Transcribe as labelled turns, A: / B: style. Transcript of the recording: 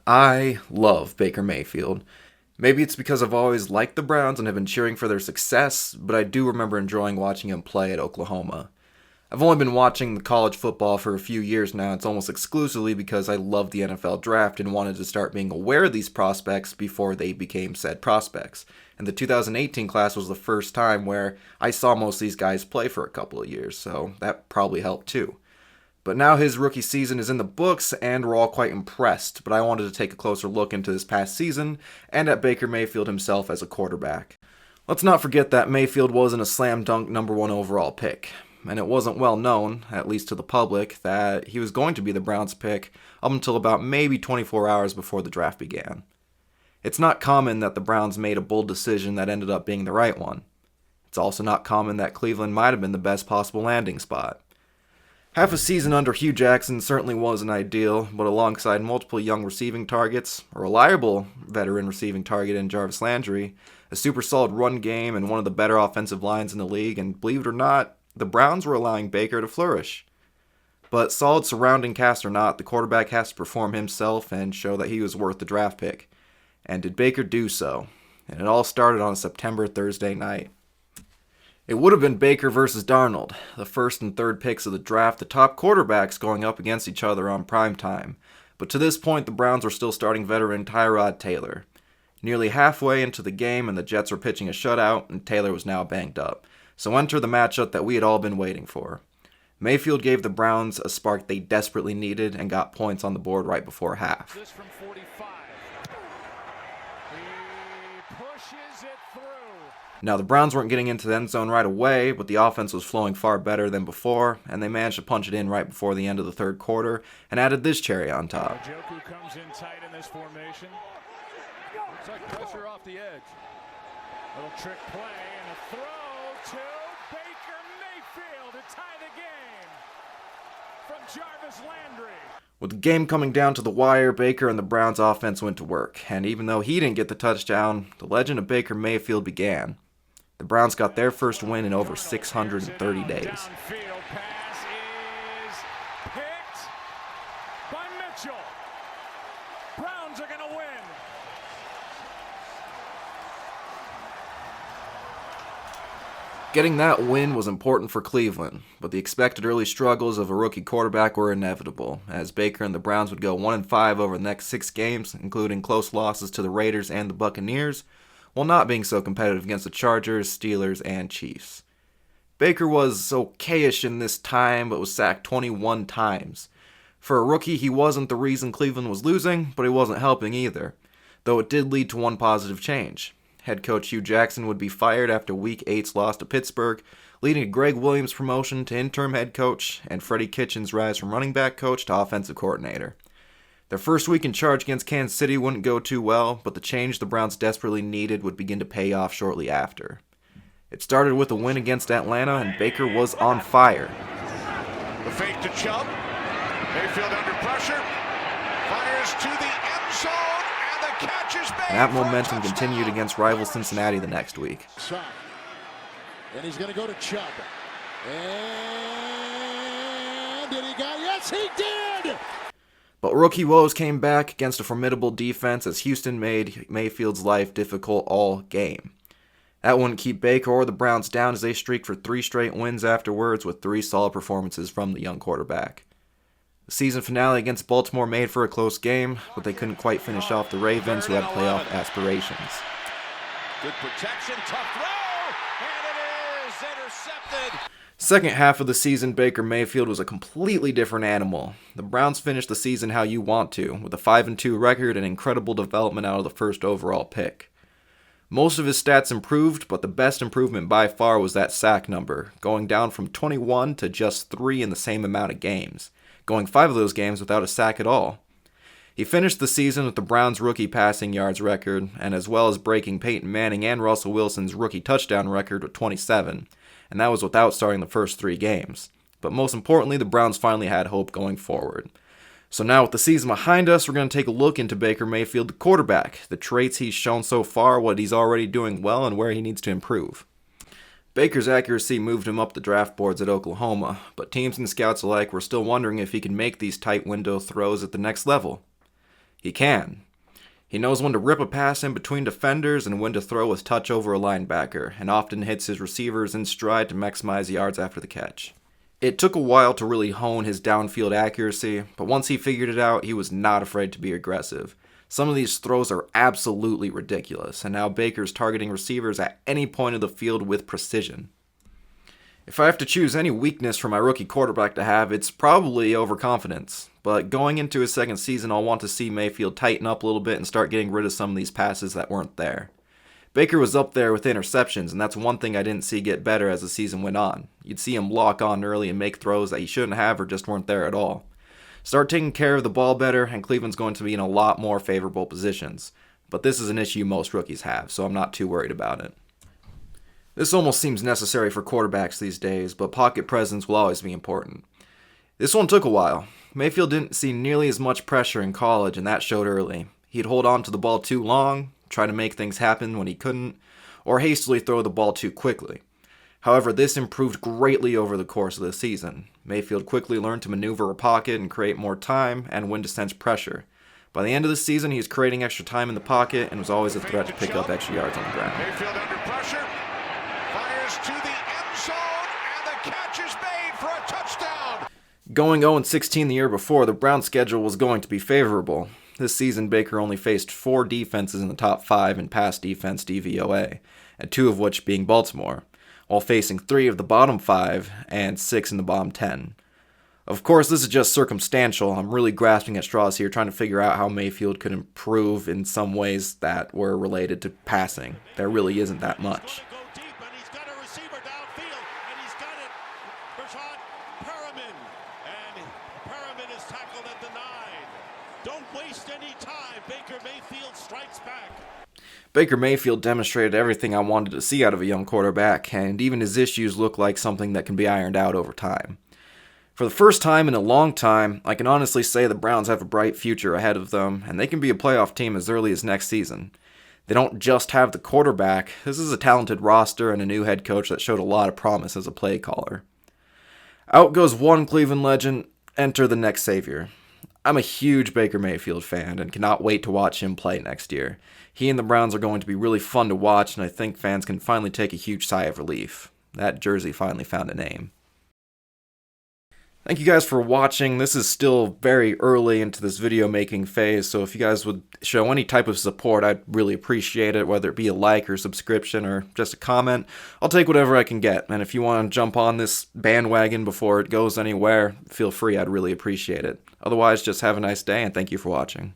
A: I love Baker Mayfield. Maybe it's because I've always liked the Browns and have been cheering for their success, but I do remember enjoying watching him play at Oklahoma. I've only been watching the college football for a few years now. It's almost exclusively because I love the NFL draft and wanted to start being aware of these prospects before they became said prospects. And the 2018 class was the first time where I saw most of these guys play for a couple of years, so that probably helped too. But now his rookie season is in the books, and we're all quite impressed. But I wanted to take a closer look into this past season, and at Baker Mayfield himself as a quarterback. Let's not forget that Mayfield wasn't a slam dunk number one overall pick. And it wasn't well known, at least to the public, that he was going to be the Browns pick up until about maybe 24 hours before the draft began. It's not common that the Browns made a bold decision that ended up being the right one. It's also not common that Cleveland might have been the best possible landing spot. Half a season under Hugh Jackson certainly wasn't ideal, but alongside multiple young receiving targets, a reliable veteran receiving target in Jarvis Landry, a super solid run game, and one of the better offensive lines in the league, and believe it or not, the Browns were allowing Baker to flourish. But solid surrounding cast or not, the quarterback has to perform himself and show that he was worth the draft pick. And did Baker do so? And it all started on a September Thursday night. It would have been Baker versus Darnold, the first and third picks of the draft, the top quarterbacks going up against each other on prime time. But to this point, the Browns were still starting veteran Tyrod Taylor. Nearly halfway into the game, and the Jets were pitching a shutout, and Taylor was now banged up. So enter the matchup that we had all been waiting for. Mayfield gave the Browns a spark they desperately needed and got points on the board right before half.
B: This from 45. He pushes it through.
A: Now, the Browns weren't getting into the end zone right away, but the offense was flowing far better than before, and they managed to punch it in right before the end of the third quarter and added this cherry on top.
B: Joku comes in tight in this formation. Looks like pressure off the edge. Little trick play and a throw to Baker Mayfield to tie the game from Jarvis Landry.
A: With the game coming down to the wire, Baker and the Browns offense went to work, and even though he didn't get the touchdown, the legend of Baker Mayfield began. The Browns got their first win in over 630 days.
B: Downfield pass is picked by Mitchell. Browns are going to win.
A: Getting that win was important for Cleveland, but the expected early struggles of a rookie quarterback were inevitable, as Baker and the Browns would go 1-5 over the next 6 games, including close losses to the Raiders and the Buccaneers, while not being so competitive against the Chargers, Steelers, and Chiefs. Baker was okay-ish in this time, but was sacked 21 times. For a rookie, he wasn't the reason Cleveland was losing, but he wasn't helping either, though it did lead to one positive change. Head coach Hugh Jackson would be fired after Week 8's loss to Pittsburgh, leading to Greg Williams' promotion to interim head coach and Freddie Kitchens' rise from running back coach to offensive coordinator. Their first week in charge against Kansas City wouldn't go too well, but the change the Browns desperately needed would begin to pay off shortly after. It started with a win against Atlanta, and Baker was on fire.
B: The fake to Chubb. Mayfield under pressure. Fires to the end zone, and the catch is made.
A: And that momentum continued against rival Cincinnati the next week.
C: And he's going to go to Chubb. And did he go? Yes, he did!
A: But rookie woes came back against a formidable defense as Houston made Mayfield's life difficult all game. That wouldn't keep Baker or the Browns down as they streaked for 3 straight wins afterwards with 3 solid performances from the young quarterback. The season finale against Baltimore made for a close game, but they couldn't quite finish off the Ravens, who had playoff aspirations.
B: Good protection, tough throw, and it is intercepted.
A: Second half of the season, Baker Mayfield was a completely different animal. The Browns finished the season how you want to, with a 5-2 record and incredible development out of the first overall pick. Most of his stats improved, but the best improvement by far was that sack number, going down from 21 to just 3 in the same amount of games, going 5 of those games without a sack at all. He finished the season with the Browns' rookie passing yards record, and as well as breaking Peyton Manning and Russell Wilson's rookie touchdown record with 27, and that was without starting the first 3 games. But most importantly, the Browns finally had hope going forward. So now with the season behind us, we're going to take a look into Baker Mayfield, the quarterback, the traits he's shown so far, what he's already doing well, and where he needs to improve. Baker's accuracy moved him up the draft boards at Oklahoma, but teams and scouts alike were still wondering if he could make these tight window throws at the next level. He can. He knows when to rip a pass in between defenders and when to throw with touch over a linebacker, and often hits his receivers in stride to maximize yards after the catch. It took a while to really hone his downfield accuracy, but once he figured it out, he was not afraid to be aggressive. Some of these throws are absolutely ridiculous, and now Baker's targeting receivers at any point of the field with precision. If I have to choose any weakness for my rookie quarterback to have, it's probably overconfidence. But going into his second season, I'll want to see Mayfield tighten up a little bit and start getting rid of some of these passes that weren't there. Baker was up there with interceptions, and that's one thing I didn't see get better as the season went on. You'd see him lock on early and make throws that he shouldn't have or just weren't there at all. Start taking care of the ball better, and Cleveland's going to be in a lot more favorable positions. But this is an issue most rookies have, so I'm not too worried about it. This almost seems necessary for quarterbacks these days, but pocket presence will always be important. This one took a while. Mayfield didn't see nearly as much pressure in college, and that showed early. He'd hold on to the ball too long, try to make things happen when he couldn't, or hastily throw the ball too quickly. However, this improved greatly over the course of the season. Mayfield quickly learned to maneuver a pocket and create more time and when to sense pressure. By the end of the season, he was creating extra time in the pocket and was always a threat to pick up extra yards on the ground.
B: Mayfield under pressure, fires to the end zone, and the catch is made for a touchdown.
A: Going 0-16 the year before, the Browns' schedule was going to be favorable. This season, Baker only faced 4 defenses in the top 5 in pass defense DVOA, and 2 of which being Baltimore, while facing 3 of the bottom 5 and 6 in the bottom 10. Of course, this is just circumstantial. I'm really grasping at straws here, trying to figure out how Mayfield could improve in some ways that were related to passing. There really isn't that much. Baker Mayfield demonstrated everything I wanted to see out of a young quarterback, and even his issues look like something that can be ironed out over time. For the first time in a long time, I can honestly say the Browns have a bright future ahead of them, and they can be a playoff team as early as next season. They don't just have the quarterback. This is a talented roster and a new head coach that showed a lot of promise as a play caller. Out goes one Cleveland legend, enter the next savior. I'm a huge Baker Mayfield fan and cannot wait to watch him play next year. He and the Browns are going to be really fun to watch, and I think fans can finally take a huge sigh of relief. That jersey finally found a name. Thank you guys for watching. This is still very early into this video making phase, so if you guys would show any type of support, I'd really appreciate it, whether it be a like or subscription or just a comment. I'll take whatever I can get, and if you want to jump on this bandwagon before it goes anywhere, feel free. I'd really appreciate it. Otherwise, just have a nice day, and thank you for watching.